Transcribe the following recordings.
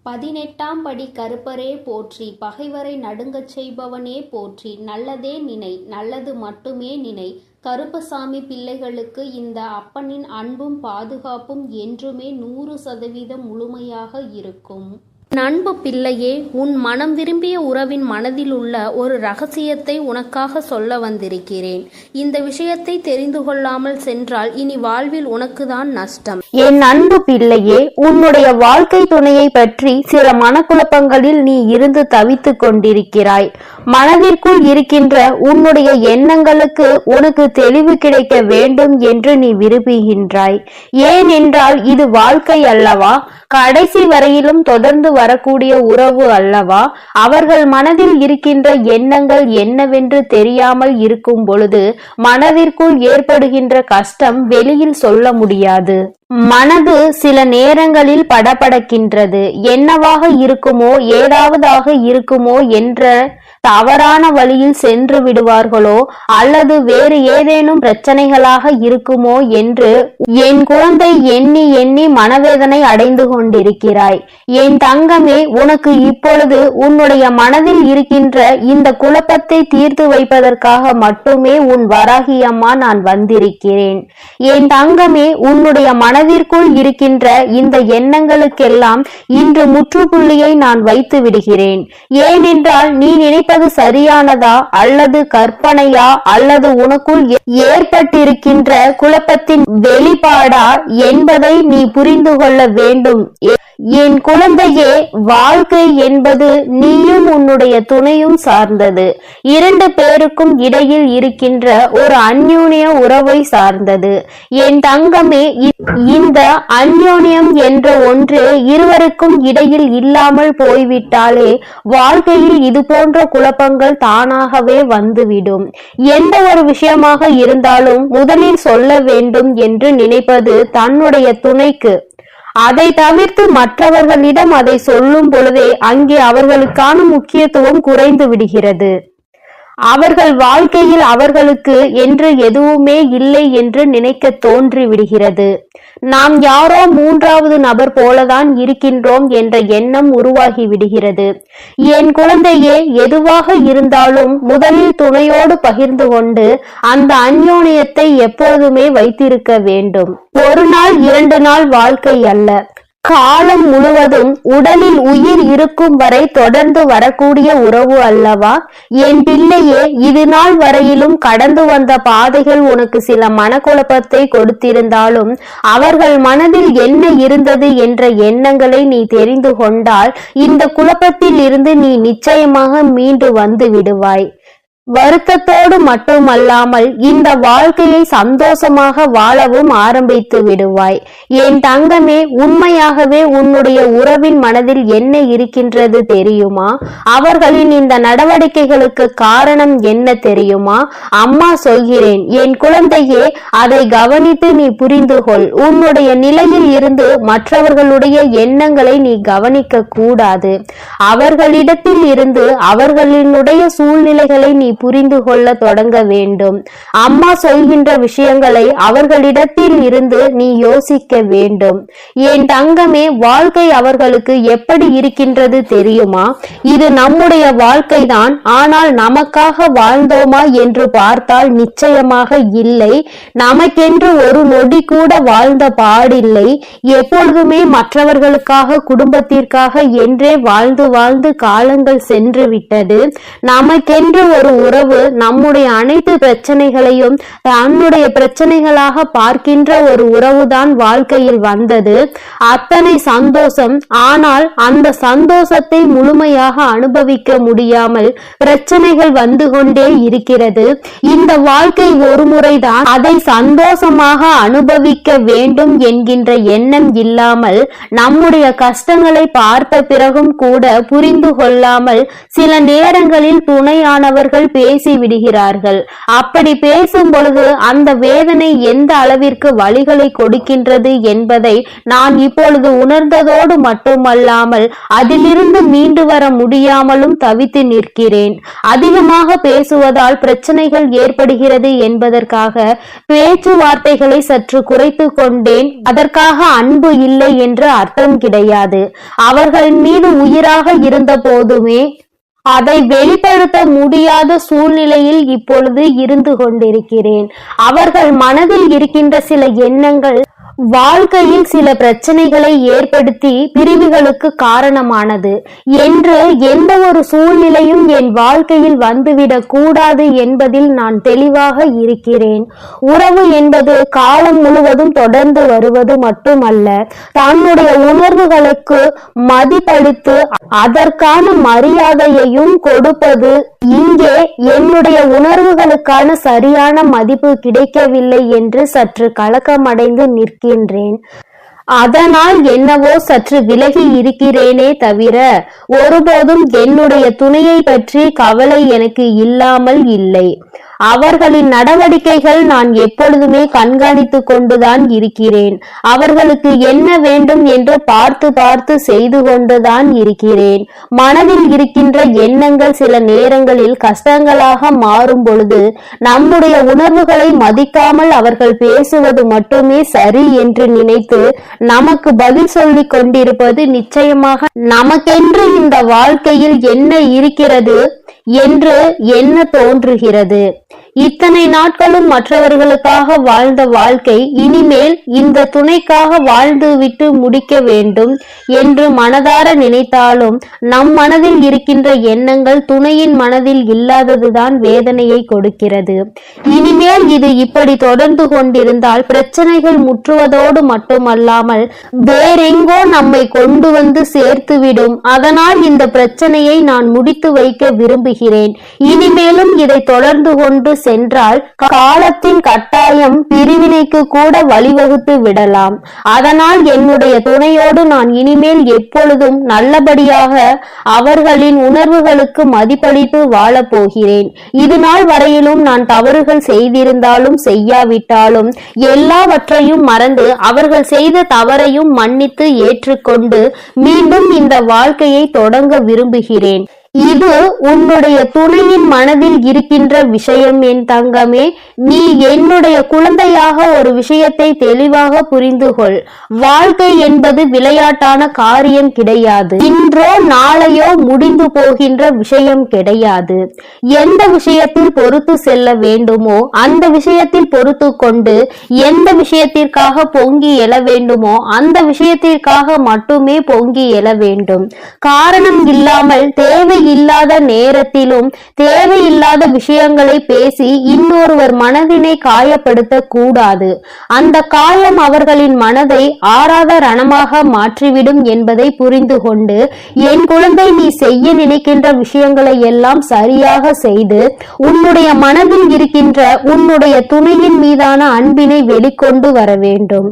18ஆம் படி கருப்பரே போற்றி, பகைவரை நடுங்கச் செய்பவனே போற்றி, நல்லதே நினை, நல்லது மட்டுமே நினை. கருப்பசாமி பிள்ளைகளுக்கு இந்த அப்பனின் அன்பும் பாதுகாப்பும் என்றுமே 100% முழுமையாக இருக்கும். நண்பு பிள்ளையே, உன் மனம் விரும்பிய உறவின் மனதில் உள்ள ஒரு ரகசியத்தை உனக்காக சொல்ல வந்திருக்கிறேன். இந்த விஷயத்தை தெரிந்து கொள்ளாமல் சென்றால் இனி வாழ்வில் உனக்குதான் நஷ்டம். என் அன்பு பிள்ளையே, உன்னுடைய வாழ்க்கை துணையை பற்றி சில மனக்குழப்பங்களில் நீ இருந்து தவித்துக் கொண்டிருக்கிறாய். மனதிற்குள் இருக்கின்ற உன்னுடைய எண்ணங்களுக்கு உனக்கு தெளிவு கிடைக்க வேண்டும் என்று நீ விரும்புகின்றாய். ஏனென்றால் இது வாழ்க்கை அல்லவா? கடைசி வரையிலும் தொடர்ந்து வரக்கூடிய உறவு அல்லவா? அவர்கள் மனதில் இருக்கின்ற எண்ணங்கள் என்னவென்று தெரியாமல் இருக்கும் பொழுது மனதிற்குள் ஏற்படுகின்ற கஷ்டம் வெளியில் சொல்ல முடியாது. மனது சில நேரங்களில் படபடக்கின்றது. என்னவாக இருக்குமோ, ஏதாவதாக இருக்குமோ என்ற தவறான வழியில் சென்று விடுவார்களோ அல்லது வேறு ஏதேனும் பிரச்சனைகளாக இருக்குமோ என்று என் குழந்தை எண்ணி எண்ணி மனவேதனை அடைந்து கொண்டிருக்கிறாய். என் தங்கமே, உனக்கு இப்பொழுது உன்னுடைய மனதில் இருக்கின்ற இந்த குழப்பத்தை தீர்த்து வைப்பதற்காக மட்டுமே உன் வராகி அம்மா நான் வந்திருக்கிறேன். என் தங்கமே, உன்னுடைய மனதிற்குள் இருக்கின்ற இந்த எண்ணங்களுக்கெல்லாம் இன்று முற்றுப்புள்ளியை நான் வைத்து விடுகிறேன். ஏனென்றால் நீ நினைப்பது சரியானதா அல்லது கற்பனையா அல்லது உனக்குள் ஏற்பட்டிருக்கின்ற குழப்பத்தின் வெளிப்பாடா என்பதை நீ புரிந்து கொள்ள வேண்டும். என் குழந்தையே, வாழ்க்கை என்பது நீயும் உன்னுடைய துணையும் சார்ந்தது. இரண்டு பேருக்கும் இடையில் இருக்கின்ற ஒரு அந்யோன்ய உறவை சார்ந்தது. என் தங்கமே, இந்த அந்யோன்யம் என்ற ஒன்று இருவருக்கும் இடையில் இல்லாமல் போய்விட்டாலே வாழ்க்கையில் இது போன்ற குழப்பங்கள் தானாகவே வந்துவிடும். எந்த ஒரு விஷயமாக இருந்தாலும் முதலில் சொல்ல வேண்டும் என்று நினைப்பது தன்னுடைய துணைக்கு. அதை தவிர்த்து மற்றவர்களிடம் அதை சொல்லும் பொழுதே அங்கே அவர்களுக்கான முக்கியத்துவம் குறைந்து விடுகிறது. அவர்கள் வாழ்க்கையில் அவர்களுக்கு என்று எதுவுமே இல்லை என்று நினைக்க தோன்றி விடுகிறது. நாம் யாரோ மூன்றாவது நபர் போலதான் இருக்கின்றோம் என்ற எண்ணம் உருவாகி விடுகிறது. என் குழந்தையே, எதுவாக இருந்தாலும் முதலில் துணையோடு பகிர்ந்து கொண்டு அந்த அந்யோன்யத்தை எப்பொழுதுமே வைத்திருக்க வேண்டும். ஒரு நாள் 2 நாள் வாழ்க்கை அல்ல, காலம் முழுவதும் உடலில் உயிர் இருக்கும் வரை தொடர்ந்து வரக்கூடிய உறவு அல்லவா? என் பிள்ளையே, இது நாள் வரையிலும் கடந்து வந்த பாதைகள் உனக்கு சில மனக்குழப்பத்தை கொடுத்திருந்தாலும் அவர்கள் மனதில் என்ன இருந்தது என்ற எண்ணங்களை நீ தெரிந்து கொண்டால் இந்த குழப்பத்தில் இருந்து நீ நிச்சயமாக மீண்டு வந்து விடுவாய். வருத்தத்தோடு மட்டுமல்லாமல் இந்த வாழ்க்கையை சந்தோஷமாக வாழவும் ஆரம்பித்து விடுவாய். என் தங்கமே, உண்மையாகவே உன்னுடைய உறவின் மனதில் என்ன இருக்கின்றது தெரியுமா? அவர்களின் இந்த நடவடிக்கைகளுக்கு காரணம் என்ன தெரியுமா? அம்மா சொல்கிறேன் என் குழந்தையே, அதை கவனித்து நீ புரிந்து கொள். உன்னுடைய நிலையில் இருந்து மற்றவர்களுடைய எண்ணங்களை நீ கவனிக்க கூடாது. அவர்களிடத்தில் இருந்து அவர்களினுடைய சூழ்நிலைகளை நீ புரிந்து கொள்ள தொடங்க வேண்டும். அம்மா சொல்கின்ற விஷயங்களை அவர்களிடத்தில் இருந்து நீ யோசிக்க வேண்டும். என் தங்கமே, வாழ்க்கை அவர்களுக்கு எப்படி இருக்கின்றது தெரியுமா? இது நம்முடைய வாழ்க்கை தான், ஆனால் நமக்காக வாழ்ந்தோமா என்று பார்த்தால் நிச்சயமாக இல்லை. நமக்கென்று ஒரு நொடி கூட வாழ்ந்த பாடில்லை. எப்பொழுதுமே மற்றவர்களுக்காக, குடும்பத்திற்காக என்றே வாழ்ந்து வாழ்ந்து காலங்கள் சென்று விட்டது. நமக்கென்று ஒரு உறவு நம்முடைய அனைத்து பிரச்சனைகளையும் தன்னுடைய பிரச்சனைகளாக பார்க்கின்ற ஒரு உறவுதான் வாழ்க்கையில் வந்தது. அத்தனை சந்தோஷம். ஆனால் அந்த சந்தோஷத்தை முழுமையாக அனுபவிக்க முடியாமல் பிரச்சனைகள் வந்து கொண்டே இருக்கிறது. இந்த வாழ்க்கை ஒரு முறைதான், அதை சந்தோஷமாக அனுபவிக்க வேண்டும் என்கின்ற எண்ணம் இல்லாமல் நம்முடைய கஷ்டங்களை பார்த்த பிறகும் கூட புரிந்து கொள்ளாமல் சில நேரங்களில் துணையானவர்கள் பேசி விடுகிறார்கள். அப்படி பேசும் பொழுது அந்த வேதனை எந்த அளவிற்கு வலிகளை கொடுக்கின்றது என்பதை நான் இப்பொழுது உணர்ந்ததோடு மட்டுமல்லாமல் அதிலிருந்து மீண்டு வர முடியாமலும் தவித்து நிற்கிறேன். அதிகமாக பேசுவதால் பிரச்சனைகள் ஏற்படுகிறது என்பதற்காக பேச்சுவார்த்தைகளை சற்று குறைத்து கொண்டேன். அதற்காக அன்பு இல்லை என்று அர்த்தம் கிடையாது. அவர்களின் மீது உயிராக இருந்த போதுமே அதை வெளிப்படுத்த முடியாத சூழ்நிலையில் இப்பொழுது இருந்து கொண்டிருக்கிறேன். அவர்கள் மனதில் இருக்கின்ற சில எண்ணங்கள் வாழ்க்கையில் சில பிரச்சனைகளை ஏற்படுத்தி பிரிவுகளுக்கு காரணமானது என்று எந்த ஒரு சூழ்நிலையும் என் வாழ்க்கையில் வந்துவிடக் கூடாது என்பதில் நான் தெளிவாக இருக்கிறேன். உறவு என்பது காலம் முழுவதும் தொடர்ந்து வருவது மட்டுமல்ல, தன்னுடைய உணர்வுகளுக்கு மதிப்பளித்து அதற்கான மரியாதையையும் கொடுப்பது. இங்கே என்னுடைய உணர்வுகளுக்கான சரியான மதிப்பு கிடைக்கவில்லை என்று சற்று கலக்கமடைந்து நிற்கின்றேன். அதனால் என்னவோ சற்று விலகி இருக்கிறேனே தவிர ஒருபோதும் என்னுடைய துணையை பற்றி கவலை எனக்கு இல்லாமல் இல்லை. அவர்களின் நடவடிக்கைகள் நான் எப்பொழுதுமே கண்காணித்து கொண்டுதான் இருக்கிறேன். அவர்களுக்கு என்ன வேண்டும் என்று பார்த்து பார்த்து செய்து கொண்டுதான் இருக்கிறேன். மனதில் இருக்கின்ற எண்ணங்கள் சில நேரங்களில் கஷ்டங்களாக மாறும் பொழுது நம்முடைய உணர்வுகளை மதிக்காமல் அவர்கள் பேசுவது மட்டுமே சரி என்று நினைத்து நமக்கு பதில் சொல்லிக் கொண்டிருப்பது நிச்சயமாக நமக்கென்று இந்த வாழ்க்கையில் என்ன இருக்கிறது என்று எண்ண தோன்றுகிறது. இத்தனை நாட்களும் மற்றவர்களுக்காக வாழ்ந்த வாழ்க்கை இனிமேல் இந்த துணைக்காக வாழ்ந்து விட்டு முடிக்க வேண்டும் என்று மனதார நினைத்தாலும் நம் மனதில் இருக்கின்ற எண்ணங்கள் துணையின் மனதில் இல்லாததுதான் வேதனையை கொடுக்கிறது. இனிமேல் இது இப்படி தொடர்ந்து கொண்டிருந்தால் பிரச்சனைகள் முற்றுவதோடு மட்டுமல்லாமல் வேறெங்கோ நம்மை கொண்டு வந்து சேர்த்துவிடும். அதனால் இந்த பிரச்சனையை நான் முடித்து வைக்க விரும்புகிறேன். இனிமேலும் இதை தொடர்ந்து கொண்டு சென்றால் காலத்தின் கட்டாயம் பிரிவினைக்கு கூட வழிவகுத்து விடலாம். அதனால் என்னுடைய துணையோடு நான் இனிமேல் எப்பொழுதும் நல்லபடியாக அவர்களின் உணர்வுகளுக்கு மதிப்பளித்து வாழப் போகிறேன். இது நாள் வரையிலும் நான் தவறுகள் செய்திருந்தாலும் செய்யாவிட்டாலும் எல்லாவற்றையும் மறந்து அவர்கள் செய்த தவறையும் மன்னித்து ஏற்றுக்கொண்டு மீண்டும் இந்த வாழ்க்கையை தொடங்க விரும்புகிறேன். இது உன்னுடைய துணையின் மனதில் இருக்கின்ற விஷயம். என் தங்கமே, நீ என்னுடைய குழந்தையாக ஒரு விஷயத்தை தெளிவாக புரிந்து கொள். வாழ்க்கை என்பது விளையாட்டான காரியம் கிடையாது. இன்றோ நாளையோ முடிந்து போகின்ற விஷயம் கிடையாது. எந்த விஷயத்தில் பொறுத்து செல்ல வேண்டுமோ அந்த விஷயத்தில் பொறுத்து கொண்டு எந்த விஷயத்திற்காக பொங்கி எழ வேண்டுமோ அந்த விஷயத்திற்காக மட்டுமே பொங்கி எழ வேண்டும். காரணம் இல்லாமல் தேவை இல்லாத நேரத்திலும் தேவையில்லாத விஷயங்களை பேசி இன்னொருவர் மனதினை காயப்படுத்த கூடாது. அந்த காயம் அவர்களின் மனதை ஆறாத ரணமாக மாற்றிவிடும் என்பதை புரிந்து கொண்டு என் குழந்தை, நீ செய்ய நினைக்கின்ற விஷயங்களை எல்லாம் சரியாக செய்து உன்னுடைய மனதில் இருக்கின்ற உன்னுடைய துணையின் மீதான அன்பினை வெளிக்கொண்டு வர வேண்டும்.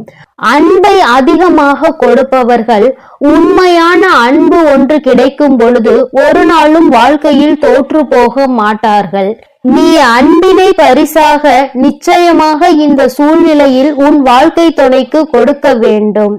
அன்பை அதிகமாக கொடுப்பவர்கள் உண்மையான அன்பு ஒன்று கிடைக்கும் பொழுது ஒரு நாளும் வாழ்க்கையில் தோற்று போக மாட்டார்கள். நீ அன்பினை பரிசாக நிச்சயமாக இந்த சூழ்நிலையில் உன் வாழ்க்கை துணைக்கு கொடுக்க வேண்டும்.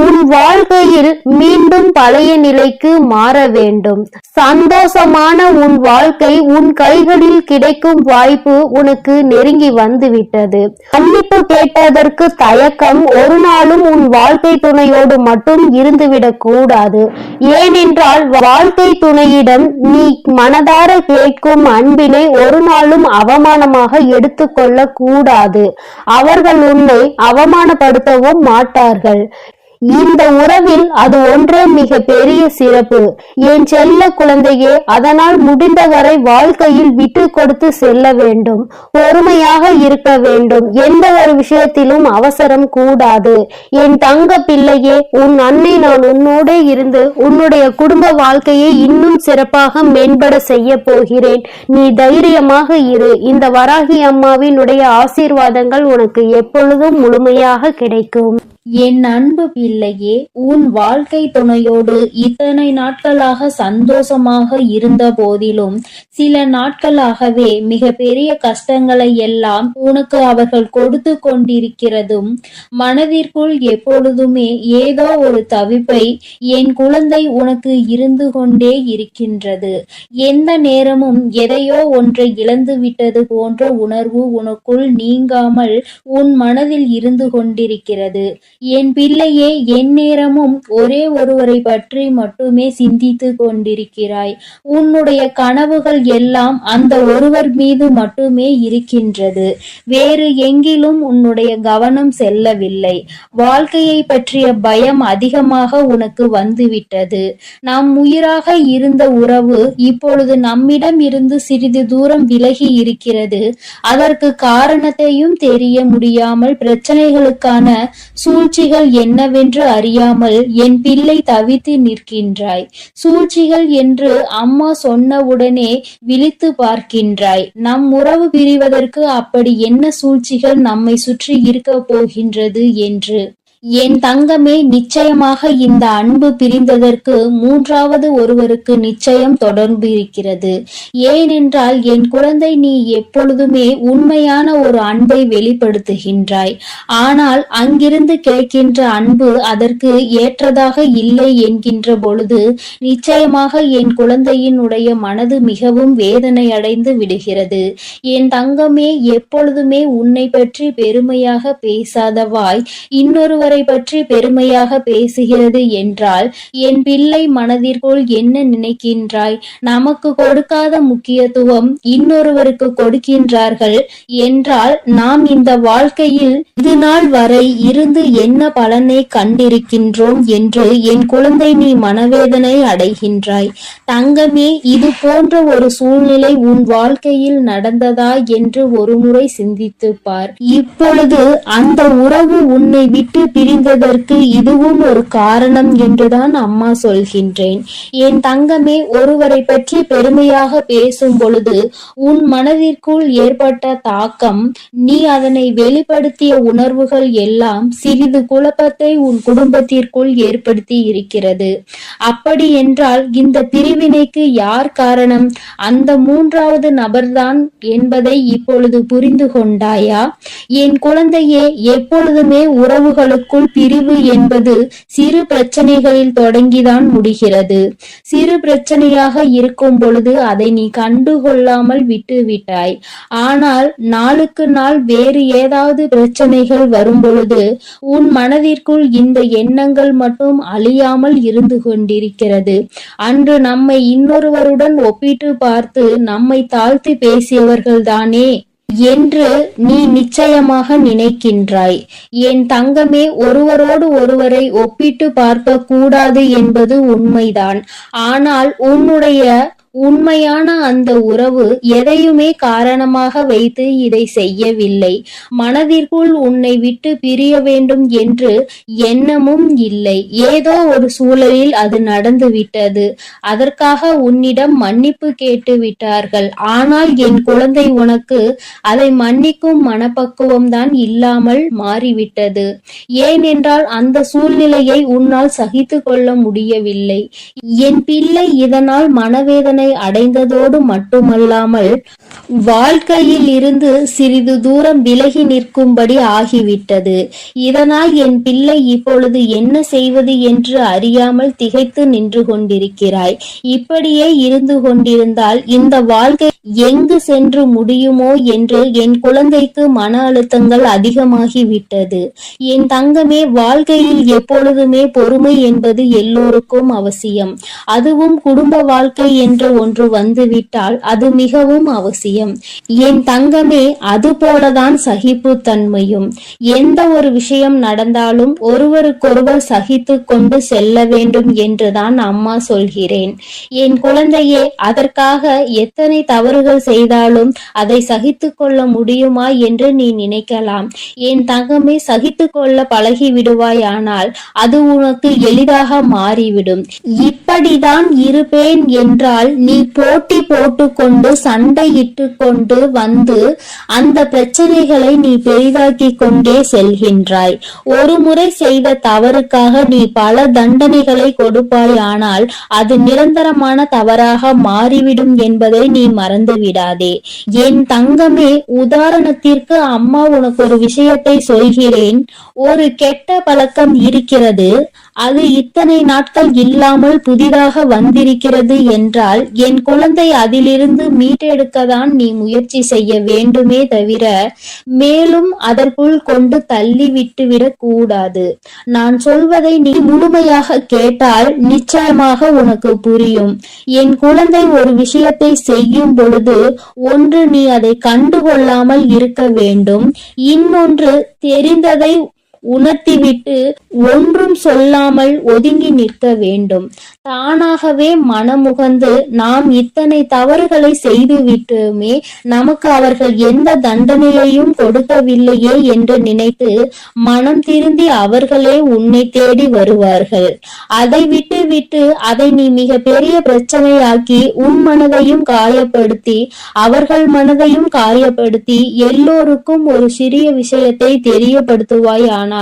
உன் வாழ்க்கையில் மீண்டும் பழைய நிலைக்கு மாற வேண்டும். சந்தோஷமான உன் வாழ்க்கை உன் கைகளில் கிடைக்கும் வாய்ப்பு உனக்கு நெருங்கி வந்து விட்டது. மன்னிப்பு கேட்டதற்கு தயக்கம் ஒரு நாளும் உன் வாழ்க்கை துணையோடு மட்டும் இருந்துவிடக் கூடாது. ஏனென்றால் வாழ்க்கை துணையிடம் நீ மனதார கேட்கும் அன்பினை ஒரு நாளும் அவமானமாக எடுத்துக்கொள்ள கூடாது. அவர்கள் உன்னை அவமானப்படுத்தவும் மாட்டார்கள். இந்த உறவில் அது ஒன்றே மிக பெரிய சிறப்பு. என் செல்ல குழந்தையே, அதனால் முடிந்தவரை வாழ்க்கையில் விட்டு கொடுத்து செல்ல வேண்டும். பொறுமையாக இருக்க வேண்டும். எந்த ஒரு விஷயத்திலும் அவசரம் கூடாது. என் தங்க பிள்ளையே, உன் அன்னை நான் உன்னோட இருந்து உன்னுடைய குடும்ப வாழ்க்கையை இன்னும் சிறப்பாக மேம்பட செய்ய போகிறேன். நீ தைரியமாக இரு. இந்த வராகி அம்மாவினுடைய ஆசீர்வாதங்கள் உனக்கு எப்பொழுதும் முழுமையாக கிடைக்கும். என் அன்பு பிள்ளையே, உன் வாழ்க்கை துணையோடு இத்தனை நாட்களாக சந்தோஷமாக இருந்த போதிலும் சில நாட்களாகவே மிக பெரிய கஷ்டங்களை எல்லாம் உனக்கு அவர்கள் கொடுத்து கொண்டிருக்கிறதும் மனதிற்குள் எப்பொழுதுமே ஏதோ ஒரு தவிப்பை என் குழந்தை உனக்கு இருந்து கொண்டே இருக்கின்றது. எந்த நேரமும் எதையோ ஒன்றை இழந்து விட்டது போன்ற உணர்வு உனக்குள் நீங்காமல் உன் மனதில் இருந்து கொண்டிருக்கிறது. என் பிள்ளையே, எந்நேரமும் ஒரே ஒருவரை பற்றி மட்டுமே சிந்தித்து கொண்டிருக்கிறாய். உன்னுடைய கனவுகள் எல்லாம் அந்த ஒருவர் மீது மட்டுமே இருக்கின்றது. வேறு எங்கிலும் உன்னுடைய கவனம் செல்லவில்லை. வாழ்க்கையை பற்றிய பயம் அதிகமாக உனக்கு வந்துவிட்டது. நம் உயிராக இருந்த உறவு இப்பொழுது நம்மிடம் இருந்து சிறிது தூரம் விலகி இருக்கிறது. அதற்கு காரணத்தையும் தெரிய முடியாமல் பிரச்சனைகளுக்கான சூழ்ச்சிகள் என்னவென்று அறியாமல் என் பிள்ளை தவித்து நிற்கின்றாய். சூழ்ச்சிகள் என்று அம்மா சொன்னவுடனே விழித்து பார்க்கின்றாய். நம் உறவு பிரிவதற்கு அப்படி என்ன சூழ்ச்சிகள் நம்மை சுற்றி இருக்க போகின்றது என்று. என் தங்கமே, நிச்சயமாக இந்த அன்பு பிரிந்ததற்கு மூன்றாவது ஒருவருக்கு நிச்சயம் தொடர்பு இருக்கிறது. ஏனென்றால் என் குழந்தை, நீ எப்பொழுதுமே உண்மையான ஒரு அன்பை வெளிப்படுத்துகின்றாய். ஆனால் அங்கிருந்து கிடைக்கின்ற அன்பு அதற்கு ஏற்றதாக இல்லை என்கின்ற பொழுது நிச்சயமாக என் குழந்தையினுடைய மனது மிகவும் வேதனை அடைந்து விடுகிறது. என் தங்கமே, எப்பொழுதுமே உன்னை பற்றி பெருமையாக பேசாத வாய் இன்னொருவரை பற்றி பெருமையாக பேசுகிறது என்றால் என் பிள்ளை மனதிற்குள் என்ன நினைக்கின்றாய்? நமக்கு கொடுக்காத முக்கியத்துவம் இன்னொருவருக்கு கொடுக்கின்றார்கள் என்றால் நாம் இந்த வாழ்க்கையில் இது நாள் வரை இருந்து என்ன பலனை கண்டிருக்கின்றோம் என்று என் குழந்தை நீ மனவேதனை அடைகின்றாய். தங்கமே, இது போன்ற ஒரு சூழ்நிலை உன் வாழ்க்கையில் நடந்ததா என்று ஒருமுறை சிந்தித்து பார். இப்பொழுது அந்த உறவு உன்னை விட்டு பிரிந்ததற்கு இதுவும் ஒரு காரணம் என்றுதான் அம்மா சொல்கின்றேன். என் தங்கமே, ஒருவரை பற்றி பெருமையாக பேசும் பொழுது உன் மனதிற்குள் ஏற்பட்ட தாக்கம், நீ அதனை வெளிப்படுத்திய உணர்வுகள் எல்லாம் சிறிது குழப்பத்தை உன் குடும்பத்திற்குள் ஏற்படுத்தி இருக்கிறது. அப்படி என்றால் இந்த பிரிவினைக்கு யார் காரணம்? அந்த மூன்றாவது நபர்தான் என்பதை இப்பொழுது புரிந்து கொண்டாயா? என் குழந்தையே, எப்பொழுதுமே உறவுகளுக்குள் பிரிவு என்பது சிறு பிரச்சனைகளில் தொடங்கிதான் முடிகிறது. சிறு பிரச்சனையாக இருக்கும் பொழுது அதை நீ கண்டுகொள்ளாமல் விட்டுவிட்டாய். ஆனால் நாளுக்கு நாள் வேறு ஏதாவது பிரச்சனைகள் வரும் பொழுது உன் மனதிற்குள் இந்த எண்ணங்கள் மட்டும் அழியாமல் இருந்து கொண்டிருக்கிறது. அன்று நம்மை இன்னொருவருடன் ஒப்பிட்டு பார்த்து நம்மை தாழ்த்தி பேசியவர்கள்தானே என்று நீ நிச்சயமாக நினைக்கின்றாய். என் தங்கமே, ஒருவரோடு ஒருவரை ஒப்பிட்டு பார்க்க கூடாது என்பது உண்மைதான். ஆனால் உன்னுடைய உண்மையான அந்த உறவு எதையுமே காரணமாக வைத்து இதை செய்யவில்லை. மனதிற்குள் உன்னை விட்டு பிரிய வேண்டும் என்று எண்ணமும் இல்லை. ஏதோ ஒரு சூழலில் அது நடந்துவிட்டது. அதற்காக உன்னிடம் மன்னிப்பு கேட்டு விட்டார்கள். ஆனால் என் குழந்தை, உனக்கு அதை மன்னிக்கும் மனப்பக்குவம் தான் இல்லாமல் மாறிவிட்டது. ஏனென்றால் அந்த சூழ்நிலையை உன்னால் சகித்து கொள்ள முடியவில்லை. என் பிள்ளை இதனால் மனவேதனை அடைந்ததோடு மட்டுமல்லாமல் வாழ்க்கையில் இருந்து சிறிது தூரம் விலகி நிற்கும்படி ஆகிவிட்டது. இதனால் என் பிள்ளை இப்பொழுது என்ன செய்வது என்று அறியாமல் திகைத்து நின்று கொண்டிருக்கிறாய். இப்படியே இருந்து கொண்டிருந்தால் இந்த வாழ்க்கை எங்கு சென்று முடியுமோ என்று என் குழந்தைக்கு மன அழுத்தங்கள் அதிகமாகிவிட்டது. என் தங்கமே, வாழ்க்கையில் எப்பொழுதுமே பொறுமை என்பது எல்லோருக்கும் அவசியம். அதுவும் குடும்ப வாழ்க்கை என்று ஒன்று வந்துவிட்டால் அது மிகவும் அவசியம். என் தங்கமே, அது போலதான் சகிப்பு தன்மையும். எந்த ஒரு விஷயம் நடந்தாலும் ஒருவருக்கொருவர் சகித்து கொண்டு செல்ல வேண்டும் என்றுதான் அம்மா சொல்கிறேன். என் குழந்தையே, அதற்காக எத்தனை தவறுகள் செய்தாலும் அதை சகித்து கொள்ள முடியுமா என்று நீ நினைக்கலாம். என் தங்கமே, சகித்து கொள்ள பழகி விடுவாய். ஆனால் அது உனக்கு எளிதாக மாறிவிடும். இப்ப அப்படிதான் இருப்பேன் என்றால் நீ போட்டி போட்டுக்கொண்டு சண்டையிட்டு கொண்டு வந்து அந்த பிரச்சனைகளை நீ பெரிதாக்கி கொண்டே செல்கின்றாய். ஒரு முறை செய்த தவறுக்காக நீ பல தண்டனைகளை கொடுப்பாயானால் அது நிரந்தரமான தவறாக மாறிவிடும் என்பதை நீ மறந்து விடாதே. என் தங்கமே, உதாரணத்திற்கு அம்மா உனக்கு ஒரு விஷயத்தை சொல்கிறேன். ஒரு கெட்ட பழக்கம் இருக்கிறது. அது இத்தனை நாட்கள் இல்லாமல் புதிதாக வந்திருக்கிறது என்றால் என் குழந்தை அதிலிருந்து மீட்டெடுக்கத்தான் நீ முயற்சி செய்ய வேண்டுமே தவிர மேலும் அதற்குள் கொண்டு தள்ளி விட்டு விடக் கூடாது. நான் சொல்வதை நீ முழுமையாக கேட்டால் நிச்சயமாக உனக்கு புரியும். என் குழந்தை ஒரு விஷயத்தை செய்யும் பொழுது ஒன்று நீ அதை கண்டுகொள்ளாமல் இருக்க வேண்டும். இன்னொன்று தெரிந்ததை உணர்த்திவிட்டு ஒன்றும் சொல்லாமல் ஒதுங்கி நிற்க வேண்டும். தானாகவே மனமுகந்து நாம் இத்தனை தவறுகளை செய்து விட்டோமே, நமக்கு அவர்கள் எந்த தண்டனையையும் கொடுக்கவில்லையே என்று நினைத்து மனம் திருந்தி அவர்களே உன்னை தேடி வருவார்கள். அதை விட்டு விட்டு அதை நீ மிக பெரிய பிரச்சனையாக்கி உன் மனதையும் காயப்படுத்தி அவர்கள் மனதையும் காயப்படுத்தி எல்லோருக்கும் ஒரு சிறிய விஷயத்தை தெரியப்படுத்துவாய். ஆனால்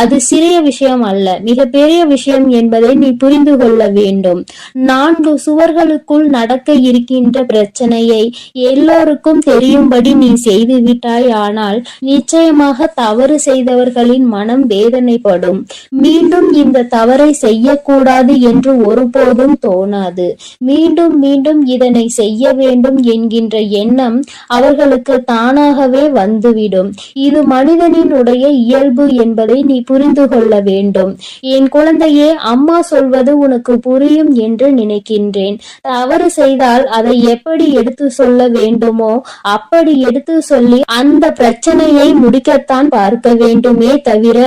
அது சிறிய விஷயம் அல்ல, மிக பெரிய விஷயம் என்பதை நீ புரிந்து கொள்ள வேண்டும். 4 சுவர்களுக்குள் நடக்க இருக்கின்ற பிரச்சனையை எல்லோருக்கும் தெரியும்படி நீ செய்து விட்டாய். ஆனால் நிச்சயமாக தவறு செய்தவர்களின் மனம் வேதனைப்படும். மீண்டும் இந்த தவறை செய்யக்கூடாது என்று ஒருபோதும் தோணாது. மீண்டும் மீண்டும் இதனை செய்ய வேண்டும் என்கின்ற எண்ணம் அவர்களுக்கு தானாகவே வந்துவிடும். இது மனிதனினுடைய இயல்பு என்பதை நீ புரிந்து கொள்ள வேண்டும். என் குழந்தையே, அம்மா சொல்வது உனக்கு புரியும் என்று நினைக்கின்றேன். தவறு செய்தால் அதை எப்படி எடுத்து சொல்ல வேண்டுமோ அப்படி எடுத்து சொல்லி அந்த பிரச்சனையை முடிக்கத்தான் பார்க்க வேண்டுமே தவிர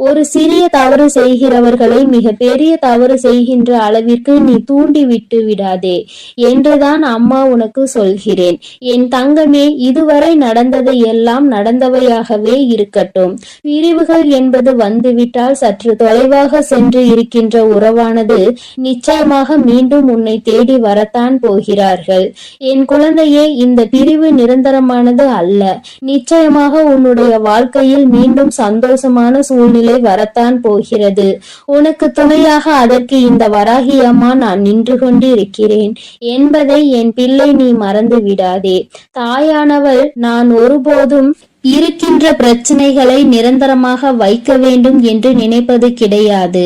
ஒரு சிறிய தவறு செய்கிறவர்களை மிக பெரிய தவறு செய்கின்ற அளவிற்கு நீ தூண்டி விட்டு விடாதே என்றுதான் அம்மா உனக்கு சொல்கிறேன். என் தங்கமே, இதுவரை நடந்தது எல்லாம் நடந்தவையாகவே இருக்கட்டும். பிரிவுகள் என்பது வந்துவிட்டால் சற்று தொலைவாக சென்று இருக்கின்ற உறவானது நிச்சயமாக மீண்டும் உன்னை தேடி வரத்தான் போகிறார்கள். என் குழந்தையே, இந்த பிரிவு நிரந்தரமானது அல்ல. நிச்சயமாக உன்னுடைய வாழ்க்கையில் மீண்டும் சந்தோஷமான சூழ்நிலை வரத்தான் போகிறது. உனக்கு துணையாக அதற்கு இந்த வராகி அம்மா நான் நின்று கொண்டு இருக்கிறேன் என்பதை என் பிள்ளை நீ மறந்து விடாதே. தாயானவள் நான் ஒருபோதும் இருக்கின்ற பிரச்சனைகளை நிரந்தரமாக வைக்க வேண்டும் என்று நினைப்பது கிடையாது.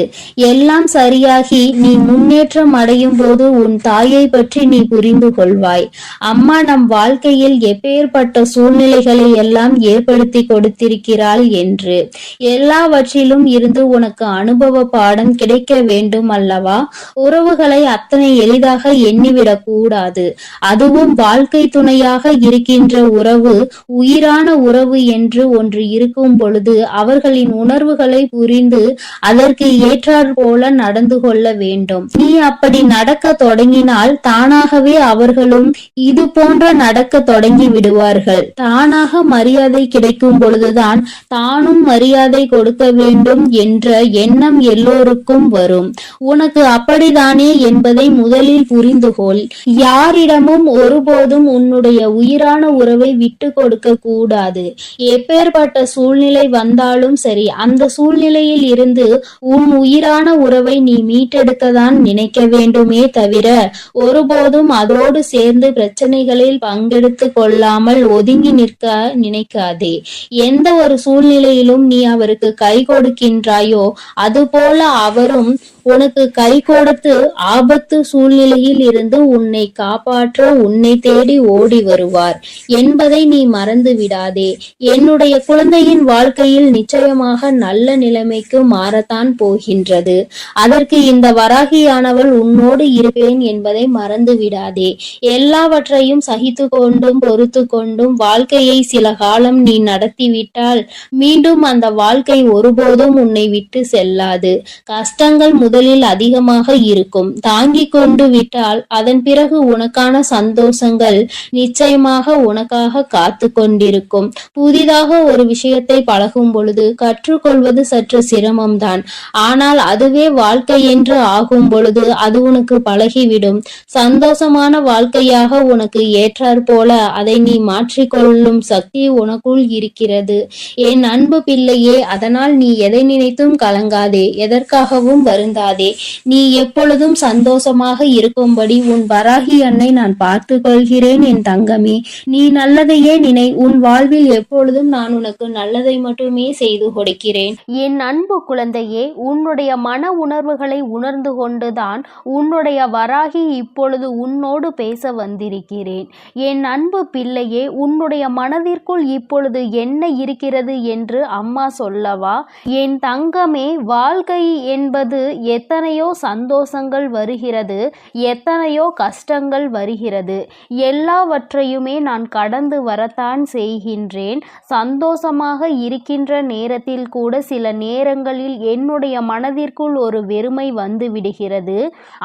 எல்லாம் சரியாகி நீ முன்னேற்றம் அடையும் போது உன் தாயை பற்றி நீ புரிந்து கொள்வாய். அம்மா நம் வாழ்க்கையில் எப்பேற்பட்ட சூழ்நிலைகளை எல்லாம் ஏற்படுத்தி கொடுத்திருக்கிறாள் என்று. எல்லாவற்றிலும் இருந்து உனக்கு அனுபவ பாடம் கிடைக்க வேண்டும் அல்லவா? உறவுகளை அத்தனை எளிதாக எண்ணிவிடக் கூடாது. அதுவும் வாழ்க்கை துணையாக இருக்கின்ற உறவு, உயிரான உறவு என்று ஒன்று இருக்கும் பொழுது அவர்களின் உணர்வுகளை புரிந்து அதற்கு ஏற்றாற் போல நடந்து கொள்ள வேண்டும். நீ அப்படி நடக்க தொடங்கினால் தானாகவே அவர்களும் இது போன்ற நடக்க தொடங்கி விடுவார்கள். தானாக மரியாதை கிடைக்கும் பொழுதுதான் தானும் மரியாதை கொடுக்க வேண்டும் என்ற எண்ணம் எல்லோருக்கும் வரும். உனக்கு அப்படித்தானே என்பதை முதலில் புரிந்து கொள். யாரிடமும் ஒருபோதும் உன்னுடைய உயிரான உறவை விட்டு கொடுக்க கூடாது. எப்பேற்பட்ட சூழ்நிலை வந்தாலும் சரி, அந்த சூழ்நிலையில் இருந்து உன் உயிரான உறவை நீ மீட்டெடுக்கத்தான் நினைக்க வேண்டுமே தவிர ஒருபோதும் அதோடு சேர்ந்து பிரச்சனைகளில் பங்கெடுத்து கொள்ளாமல் ஒதுங்கி நிற்க நினைக்காதே. எந்த ஒரு சூழ்நிலையிலும் நீ அவருக்கு கை கொடுக்கின்றாயோ அதுபோல அவரும் உனக்கு கை கொடுத்து ஆபத்து சூழ்நிலையில் இருந்து உன்னை காப்பாற்ற உன்னை தேடி ஓடி வருவார் என்பதை நீ மறந்து விடாதே. என்னுடைய குழந்தையின் வாழ்க்கையில் நிச்சயமாக நல்ல நிலைமைக்கு மாறத்தான் போகின்றது. அதற்கு இந்த வராகியானவள் உன்னோடு இருப்பேன் என்பதை மறந்து விடாதே. எல்லாவற்றையும் சகித்து கொண்டும் பொறுத்து கொண்டும் வாழ்க்கையை சில காலம் நீ நடத்திவிட்டால் மீண்டும் அந்த வாழ்க்கை ஒருபோதும் உன்னை விட்டு செல்லாது. கஷ்டங்கள் முதலில் அதிகமாக இருக்கும். தாங்கிக் கொண்டு விட்டால் அதன் பிறகு உனக்கான சந்தோஷங்கள் நிச்சயமாக உனக்காக காத்து கொண்டிருக்கும். புதிதாக ஒரு விஷயத்தை பழகும் பொழுது கற்றுக்கொள்வது சற்று சிரமம்தான். ஆனால் அதுவே வாழ்க்கை என்று ஆகும் பொழுது அது உனக்கு பழகிவிடும். சந்தோஷமான வாழ்க்கையாக உனக்கு ஏற்றாற் போல அதை நீ மாற்றிக்கொள்ளும் சக்தி உனக்குள் இருக்கிறது. என் அன்பு பிள்ளையே, அதனால் நீ எதை நினைத்தும் கலங்காதே, எதற்காகவும் வருந்தாதே. நீ எப்பொழுதும் சந்தோஷமாக இருக்கும்படி உன் வராகி அன்னை நான் பார்த்து கொள்கிறேன் என் தங்கமே. நீ நல்லதையே நினை. உன் வாழ்வில் எப்பொழுதும் நான் உனக்கு நல்லதை மட்டுமே செய்து கொடுக்கிறேன். என் அன்பு குழந்தையே, உன்னுடைய மன உணர்வுகளை உணர்ந்து கொண்டுதான் உன்னுடைய வராகி இப்பொழுது உன்னோடு பேச வந்திருக்கிறேன். என் அன்பு பிள்ளையே, உன்னுடைய மனதிற்குள் இப்பொழுது என்ன இருக்கிறது என்று அம்மா சொல்லவா? என் தங்கமே, வாழ்க்கை என்பது எத்தனையோ சந்தோஷங்கள் வருகிறது, எத்தனையோ கஷ்டங்கள் வருகிறது. எல்லாவற்றையுமே நான் கடந்து வரத்தான் செய்கின்றேன். சந்தோஷமாக இருக்கின்ற நேரத்தில் கூட சில நேரங்களில் என்னுடைய மனதிற்குள் ஒரு வெறுமை வந்து விடுகிறது.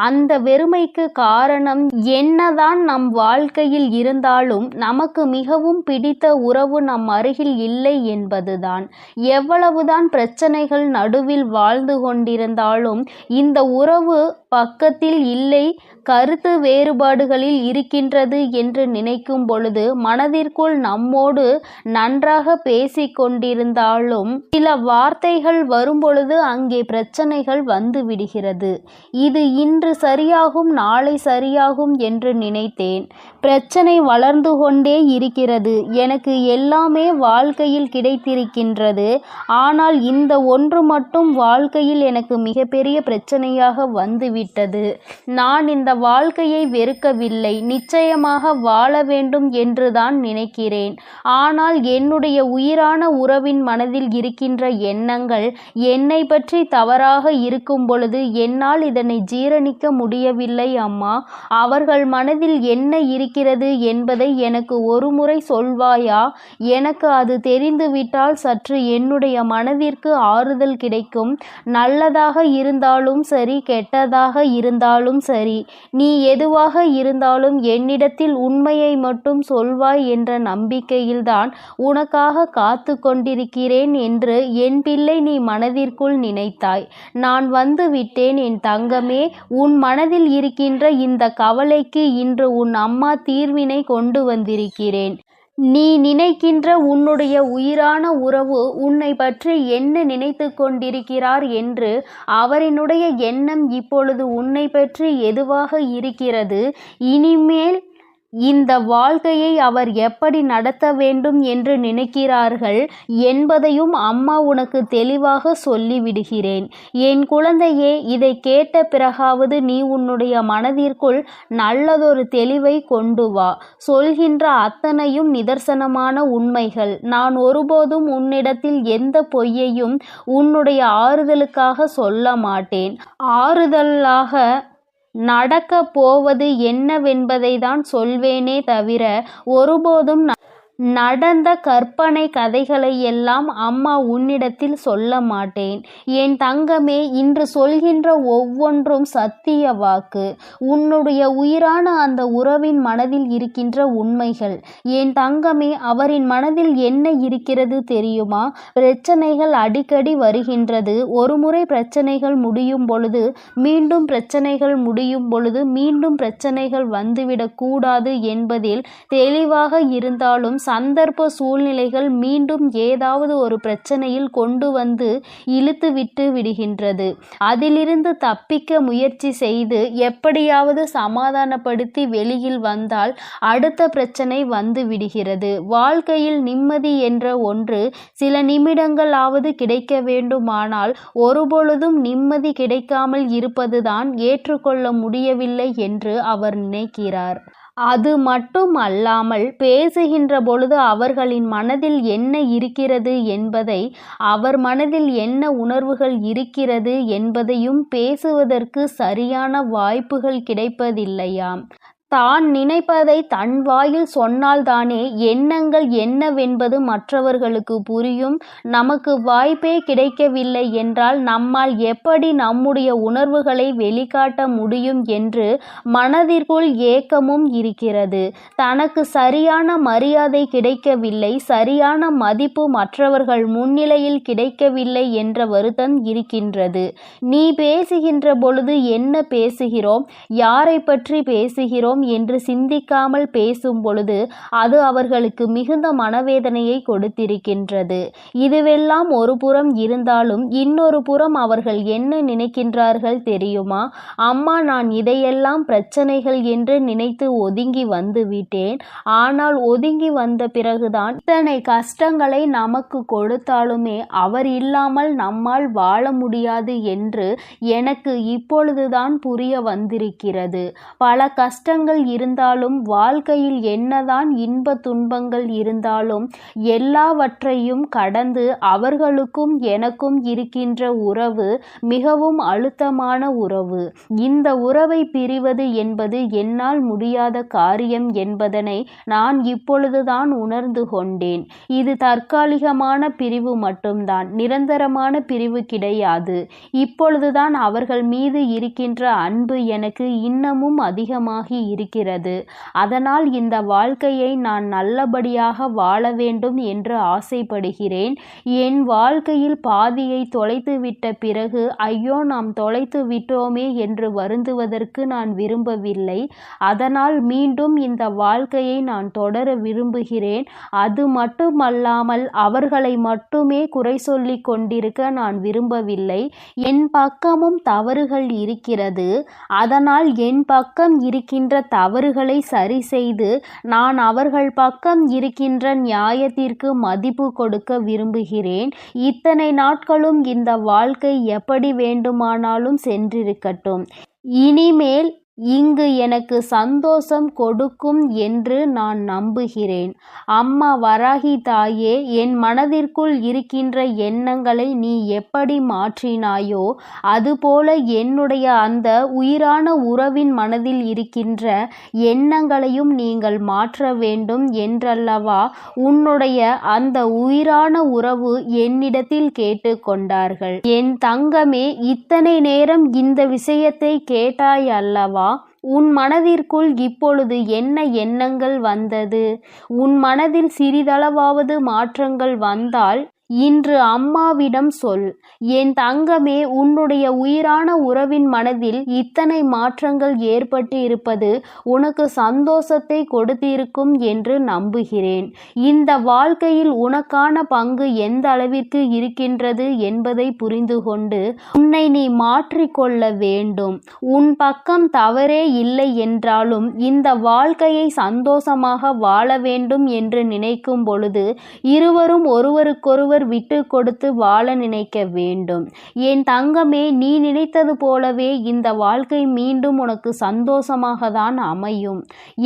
அந்த வெறுமைக்கு காரணம் என்னதான் நம் வாழ்க்கையில் இருந்தாலும் நமக்கு மிகவும் பிடித்த உறவு நம் அருகில் இல்லை என்பதுதான். எவ்வளவுதான் பிரச்சனைகள் நடுவில் வாழ்ந்து கொண்டிருந்தாலும் இந்த உறவு பக்கத்தில் இல்லை, கருத்து வேறுபாடுகளில் இருக்கின்றது என்று நினைக்கும் பொழுது மனதிற்குள் நம்மோடு நன்றாக பேசிக் கொண்டிருந்தாலும் சில வார்த்தைகள் வரும்பொழுது அங்கே பிரச்சனைகள் வந்து விடுகிறது. இது இன்று சரியாகும், நாளை சரியாகும் என்று நினைத்தேன். பிரச்சனை வளர்ந்து கொண்டே இருக்கிறது. எனக்கு எல்லாமே வாழ்க்கையில் கிடைத்திருக்கின்றது. ஆனால் இந்த ஒன்று மட்டும் வாழ்க்கையில் எனக்கு மிகப்பெரிய பிரச்சனையாக வந்துவிட்டது. நான் இந்த வாழ்க்கையை வெறுக்கவில்லை, நிச்சயமாக வாழ வேண்டும் என்றுதான் நினைக்கிறேன். ஆனால் என்னுடைய உயிரான உறவின் மனதில் இருக்கின்ற எண்ணங்கள் என்னை பற்றி தவறாக இருக்கும் பொழுது என்னால் இதனை ஜீரணிக்க முடியவில்லை அம்மா. அவர்கள் மனதில் என்ன இருக்கிறது என்பதை எனக்கு ஒரு முறை சொல்வாயா? எனக்கு அது தெரிந்துவிட்டால் சற்று என்னுடைய மனதிற்கு ஆறுதல் கிடைக்கும். நல்லதாக இருந்தாலும் சரி, கெட்டதாக இருந்தாலும் சரி, நீ எதுவாக இருந்தாலும் என்னிடத்தில் உண்மையை மட்டும் சொல்வாய் என்ற நம்பிக்கையில்தான் உனக்காக காத்து கொண்டிருக்கிறேன் என்று என் பிள்ளை நீ மனதிற்குள் நினைத்தாய். நான் வந்து விட்டேன் என் தங்கமே. உன் மனதில் இருக்கின்ற இந்த கவலைக்கு இன்று உன் அம்மா தீர்வினை கொண்டு வந்திருக்கிறேன். நீ நினைக்கின்ற உன்னுடைய உயிரான உறவு உன்னை பற்றி என்ன நினைத்து கொண்டிருக்கிறார் என்று அவரினுடைய எண்ணம் இப்பொழுது உன்னை பற்றி எதுவாக இருக்கிறது, இனிமேல் இந்த வாழ்க்கையை அவர் எப்படி நடத்த வேண்டும் என்று நினைக்கிறார்கள் என்பதையும் அம்மா உனக்கு தெளிவாக சொல்லிவிடுகிறேன். என் குழந்தையே, இதை கேட்ட பிறகாவது நீ உன்னுடைய மனதிற்குள் நல்லதொரு தெளிவை கொண்டு வா. சொல்கின்ற அத்தனையும் நிதர்சனமான உண்மைகள். நான் ஒருபோதும் உன்னிடத்தில் எந்த பொய்யையும் உன்னுடைய ஆறுதலுக்காக சொல்ல மாட்டேன். ஆறுதலாக நடக்க போவது என்னவென்பதை தான் சொல்வேனே தவிர ஒருபோதும் நடந்த கற்பனை கதைகளை எல்லாம் அம்மா உன்னிடத்தில் சொல்ல மாட்டேன். என் தங்கமே, இன்று சொல்கின்ற ஒவ்வொன்றும் சத்திய வாக்கு. உன்னுடைய உயிரான அந்த உறவின் மனதில் இருக்கின்ற உண்மைகள். என் தங்கமே, அவரின் மனதில் என்ன இருக்கிறது தெரியுமா? பிரச்சனைகள் அடிக்கடி வருகின்றது. ஒருமுறை பிரச்சனைகள் முடியும் பொழுது மீண்டும் பிரச்சனைகள் முடியும் பொழுது மீண்டும் பிரச்சனைகள் வந்துவிடக் கூடாது என்பதில் தெளிவாக இருந்தாலும் சந்தர்ப்ப சூழ்நிலைகள் மீண்டும் ஏதாவது ஒரு பிரச்சனையில் கொண்டு வந்து இழுத்து விட்டு விடுகின்றது. அதிலிருந்து தப்பிக்க முயற்சி செய்து எப்படியாவது சமாதானப்படுத்தி வெளியில் வந்தால் அடுத்த பிரச்சனை வந்து விடுகிறது. வாழ்க்கையில் நிம்மதி என்ற ஒன்று சில நிமிடங்களாவது கிடைக்க வேண்டுமானால் ஒருபொழுதும் நிம்மதி கிடைக்காமல் இருப்பதுதான் ஏற்றுக்கொள்ள முடியவில்லை என்று அவர் நினைக்கிறார். அது மட்டும் அல்லாமல் பேசுகின்ற பொழுது அவர்களின் மனதில் என்ன இருக்கிறது என்பதை, அவர் மனதில் என்ன உணர்வுகள் இருக்கிறது என்பதையும் பேசுவதற்கு சரியான வாய்ப்புகள் கிடைப்பதில்லையாம். தான் நினைப்பதை தன் வாயில் சொன்னால்தானே எண்ணங்கள் என்னவென்பது மற்றவர்களுக்கு புரியும். நமக்கு வாய்ப்பே கிடைக்கவில்லை என்றால் நம்மால் எப்படி நம்முடைய உணர்வுகளை வெளிக்காட்ட முடியும் என்று மனதிற்குள் ஏக்கமும் இருக்கிறது. தனக்கு சரியான மரியாதை கிடைக்கவில்லை, சரியான மதிப்பு மற்றவர்கள் முன்னிலையில் கிடைக்கவில்லை என்ற வருத்தம் இருக்கின்றது. நீ பேசுகின்ற பொழுது என்ன பேசுகிறோம், யாரை பற்றி பேசுகிறோம் என்று சிந்திக்காமல் பேசும் பொழுது அது அவர்களுக்கு மிகுந்த மனவேதனையை கொடுத்திருக்கின்றது. இதுவெல்லாம் ஒரு புறம் இருந்தாலும் இன்னொரு புறம் அவர்கள் என்ன நினைக்கின்றார்கள் தெரியுமா? அம்மா, நான் இதையெல்லாம் பிரச்சனைகள் என்று நினைத்து ஒதுங்கி வந்து விட்டேன். ஆனால் ஒதுங்கி வந்த பிறகுதான் இத்தனை கஷ்டங்களை நமக்கு கொடுத்தாலுமே அவர் இல்லாமல் நம்மால் வாழ முடியாது என்று எனக்கு இப்பொழுதுதான் புரிய வந்திருக்கிறது. பல கஷ்டங்கள் இருந்தாலும், வாழ்க்கையில் என்னதான் இன்ப துன்பங்கள் இருந்தாலும் எல்லாவற்றையும் கடந்து அவர்களுக்கும் எனக்கும் இருக்கின்ற உறவு மிகவும் அழுத்தமான உறவு. இந்த உறவை பிரிவது என்பது என்னால் முடியாத காரியம் என்பதனை நான் இப்பொழுதுதான் உணர்ந்து கொண்டேன். இது தற்காலிகமான பிரிவு மட்டும்தான், நிரந்தரமான பிரிவு கிடையாது. இப்பொழுதுதான் அவர்கள் மீது இருக்கின்ற அன்பு எனக்கு இன்னமும் அதிகமாகி இருக்கிறது. அதனால் இந்த வாழ்க்கையை நான் நல்லபடியாக வாழ வேண்டும் என்று ஆசைப்படுகிறேன். என் வாழ்க்கையில் பாதியை தொலைத்து விட்ட பிறகு ஐயோ நாம் தொலைத்து விட்டோமே என்று வருந்துவதற்கு நான் விரும்பவில்லை. அதனால் மீண்டும் இந்த வாழ்க்கையை நான் தொடர விரும்புகிறேன். அது மட்டுமல்லாமல் அவர்களை மட்டுமே குறை சொல்லிக் கொண்டிருக்க நான் விரும்பவில்லை. என் பக்கமும் தவறுகள் இருக்கிறது. அதனால் என் பக்கம் இருக்கின்ற தவறுகளை சரி செய்து நான் அவர்கள் பக்கம் இருக்கின்ற நியாயத்திற்கு மதிப்பு கொடுக்க விரும்புகிறேன். இத்தனை நாட்களும் இந்த வாழ்க்கை எப்படி வேண்டுமானாலும் சென்றிருக்கட்டும். இனிமேல் இங்கு எனக்கு சந்தோஷம் கொடுக்கும் என்று நான் நம்புகிறேன். அம்மா வராகி தாயே, என் மனதிற்குள் இருக்கின்ற எண்ணங்களை நீ எப்படி மாற்றினாயோ அதுபோல என்னுடைய அந்த உயிரான உறவின் மனதில் இருக்கின்ற எண்ணங்களையும் நீங்கள் மாற்ற வேண்டும் என்றல்லவா உன்னுடைய அந்த உயிரான உறவு என்னிடத்தில் கேட்டுக்கொண்டார்கள். என் தங்கமே, இத்தனை நேரம் இந்த விஷயத்தை கேட்டாய் அல்லவா? உன் மனதிற்குள் இப்பொழுது என்ன எண்ணங்கள் வந்தது? உன் மனதில் சிறிதளவாவது மாற்றங்கள் வந்தால் இன்று அம்மாவிடம் சொல். என் தங்கமே, உன்னுடைய உயிரான உறவின் மனதில் இத்தனை மாற்றங்கள் ஏற்பட்டு இருப்பது உனக்கு சந்தோஷத்தை கொடுத்திருக்கும் என்று நம்புகிறேன். இந்த வாழ்க்கையில் உனக்கான பங்கு எந்த அளவிற்கு இருக்கின்றது என்பதை புரிந்து கொண்டு உன்னை நீ மாற்றிக்கொள்ள வேண்டும். உன் பக்கம் தவறே இல்லை என்றாலும் இந்த வாழ்க்கையை சந்தோஷமாக வாழ வேண்டும் என்று நினைக்கும் பொழுது இருவரும் ஒருவருக்கொருவர் விட்டு கொடுத்து வாழ நினைக்க வேண்டும். என் தங்கமே, நீ நினைத்தது போலவே இந்த வாழ்க்கை மீண்டும் உனக்கு சந்தோஷமாக தான் அமையும்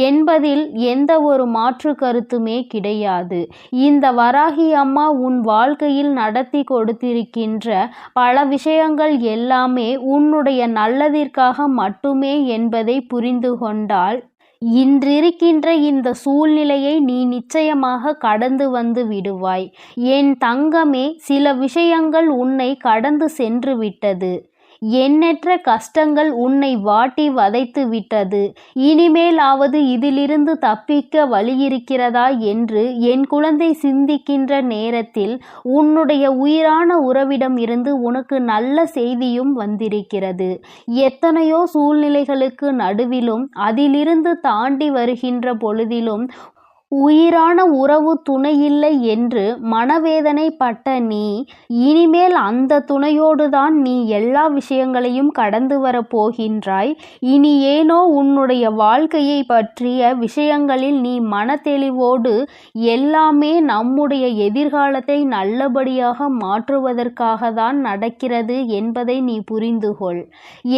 என்பதில் எந்த ஒரு மாற்று கருத்துமே கிடையாது. இந்த வராகி அம்மா உன் வாழ்க்கையில் நடத்தி கொடுத்திருக்கின்ற பல விஷயங்கள் எல்லாமே உன்னுடைய நல்லதிற்காக மட்டுமே என்பதை புரிந்து கொண்டால் இன்றிருக்கின்ற இந்த சூழ்நிலையை நீ நிச்சயமாக கடந்து வந்து விடுவாய். என் தங்கமே, சில விஷயங்கள் உன்னை கடந்து சென்று விட்டது. எண்ணற்ற கஷ்டங்கள் உன்னை வாட்டி வதைத்து விட்டது. இனிமேலாவது இதிலிருந்து தப்பிக்க வழியிருக்கிறதா என்று என் குழந்தை சிந்திக்கின்ற நேரத்தில் உன்னுடைய உயிரான உறவிடம் இருந்து உனக்கு நல்ல செய்தியும் வந்திருக்கிறது. எத்தனையோ சூழ்நிலைகளுக்கு நடுவிலும் அதிலிருந்து தாண்டி வருகின்ற பொழுதிலும் உயிரான உறவு துணையில்லை என்று மனவேதனைப்பட்ட நீ இனிமேல் அந்த துணையோடுதான் நீ எல்லா விஷயங்களையும் கடந்து வரப்போகின்றாய். இனி ஏனோ உன்னுடைய வாழ்க்கையை பற்றிய விஷயங்களில் நீ மனத்தெளிவோடு எல்லாமே நம்முடைய எதிர்காலத்தை நல்லபடியாக மாற்றுவதற்காக தான் நடக்கிறது என்பதை நீ புரிந்துகொள்.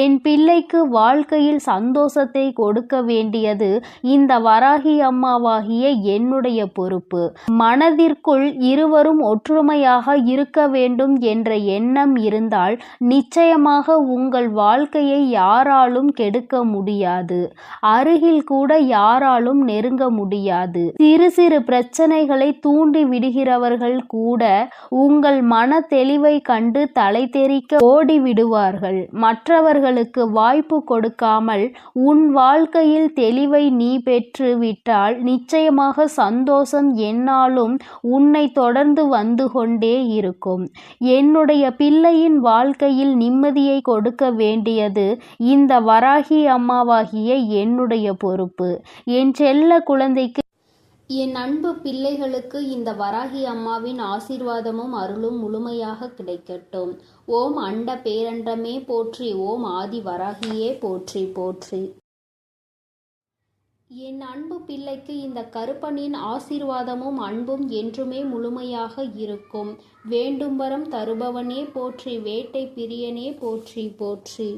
என் பிள்ளைக்கு வாழ்க்கையில் சந்தோஷத்தை கொடுக்க வேண்டியது இந்த வராகி அம்மாவாகிய என்னுடைய பொறுப்பு. மனதிற்குள் இருவரும் ஒற்றுமையாக இருக்க வேண்டும் என்ற எண்ணம் இருந்தால் நிச்சயமாக உங்கள் வாழ்க்கையை யாராலும் கெடுக்க முடியாது. அருகில் கூட யாராலும் நெருங்க முடியாது. சிறு சிறு பிரச்சனைகளை தூண்டி விடுகிறவர்கள் கூட உங்கள் மன தெளிவை கண்டு தலை தெறிக்க ஓடி விடுவார்கள். மற்றவர்களுக்கு வாய்ப்பு கொடுக்காமல் உன் வாழ்க்கையில் தெளிவை நீ பெற்று விட்டால் நிச்சயமாக சந்தோஷம் எந்நாளும் உன்னை தொடர்ந்து வந்து கொண்டே இருக்கும். என்னுடைய பிள்ளையின் வாழ்க்கையில் நிம்மதியை கொடுக்க வேண்டியது இந்த வராகி அம்மாவாகிய என்னுடைய பொறுப்பு. என் செல்ல குழந்தைக்கு, என் அன்பு பிள்ளைகளுக்கு இந்த வராகி அம்மாவின் ஆசீர்வாதமும் அருளும் முழுமையாக கிடைக்கட்டும். ஓம் அண்ட பேரண்டமே போற்றி, ஓம் ஆதி வராகியே போற்றி போற்றி. என் அன்பு பிள்ளைக்கு இந்த கருப்பனின் ஆசீர்வாதமும் அன்பும் என்றுமே முழுமையாக இருக்கும். வேண்டும் வரம் தருபவனே போற்றி, வேட்டை பிரியனே போற்றி போற்றி.